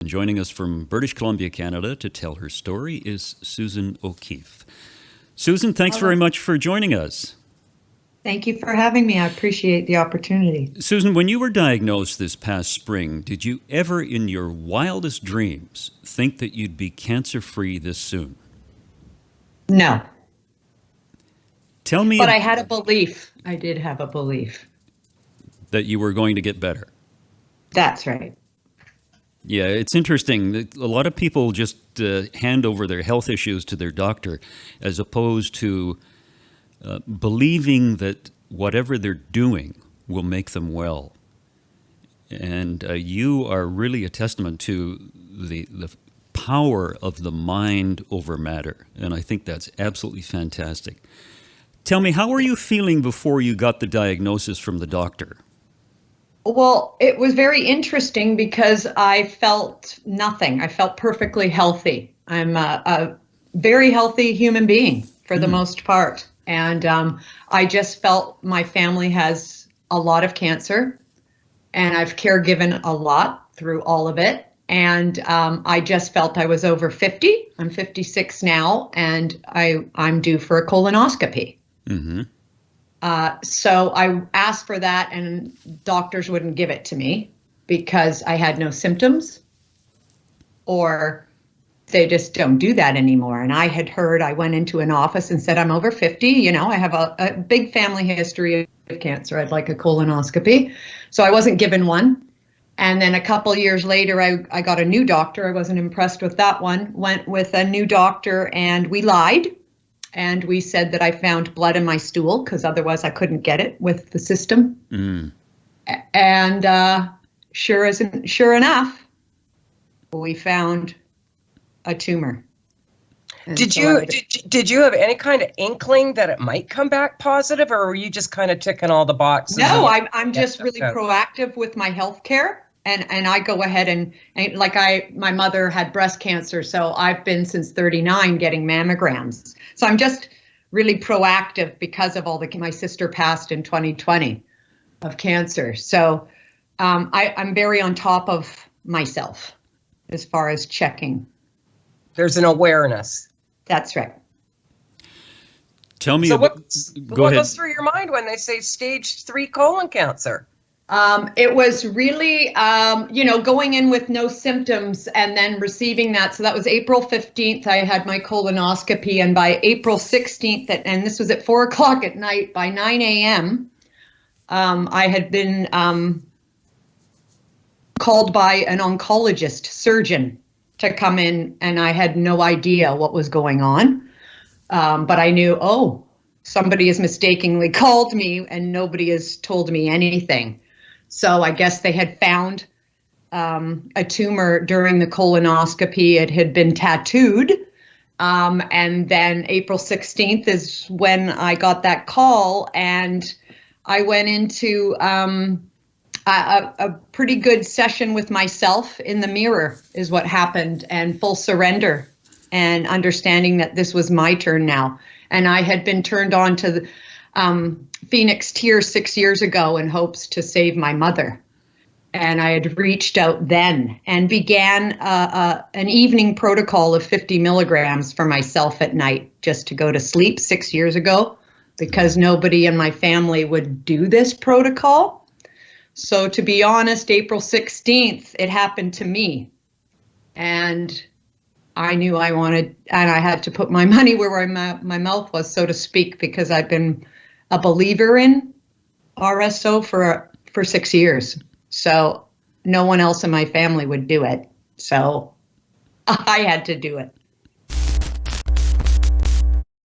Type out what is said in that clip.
Joining us from British Columbia, Canada, to tell her story is Susan O'Keefe. Susan, thanks Hello. very much for joining us. Thank you for having me. I appreciate the opportunity. Susan, when you were diagnosed this past spring, did you ever in your wildest dreams think that you'd be cancer-free this soon? No, Tell me but I had a belief. I did have a belief. that you were going to get better. That's right. Yeah, it's interesting. A lot of people just hand over their health issues to their doctor as opposed to believing that whatever they're doing will make them well. And you are really a testament to the power of the mind over matter. And I think that's absolutely fantastic. Tell me, how were you feeling before you got the diagnosis from the doctor? Well, it was very interesting because I felt nothing. I felt perfectly healthy. I'm a very healthy human being for the most part. And I just felt my family has a lot of cancer, and I've caregiven a lot through all of it. And I just felt I was over 50. I'm 56 now, and I'm due for a colonoscopy. Mm-hmm. So I asked for that, and doctors wouldn't give it to me because I had no symptoms, or they just don't do that anymore. And I had heard, I went into an office and said, I'm over 50. You know, I have a big family history of cancer. I'd like a colonoscopy. So I wasn't given one. And then a couple years later, I got a new doctor. I wasn't impressed with that one. Went with a new doctor, and we lied. And we said that I found blood in my stool because otherwise I couldn't get it with the system. Mm. And sure enough, we found a tumor. And Did so you did you have any kind of inkling that it might come back positive, or were you just kind of ticking all the boxes? No, I'm just really proactive with my health care. And I go ahead and like my mother had breast cancer, so I've been since 39 getting mammograms. So I'm just really proactive because of my sister passed in 2020 of cancer. So I'm very on top of myself as far as checking. There's an awareness. That's right. Tell me So about, what go ahead. goes through your mind when they say stage 3 colon cancer? It was really, going in with no symptoms and then receiving that. So that was April 15th. I had my colonoscopy, and by April 16th, and this was at 4 o'clock at night, by 9 a.m., I had been called by an oncologist surgeon to come in, and I had no idea what was going on. But I knew, somebody has mistakenly called me and nobody has told me anything. So I guess they had found a tumor during the colonoscopy. It had been tattooed. And then April 16th is when I got that call, and I went into a pretty good session with myself in the mirror is what happened, and full surrender and understanding that this was my turn now. And I had been turned on to the Phoenix Tears 6 years ago in hopes to save my mother. And I had reached out then and began an evening protocol of 50 milligrams for myself at night just to go to sleep 6 years ago, because nobody in my family would do this protocol. So to be honest, April 16th, it happened to me. And I knew I wanted, and I had to put my money where my mouth was, so to speak, because I've been a believer in RSO for 6 years. So no one else in my family would do it. So I had to do it.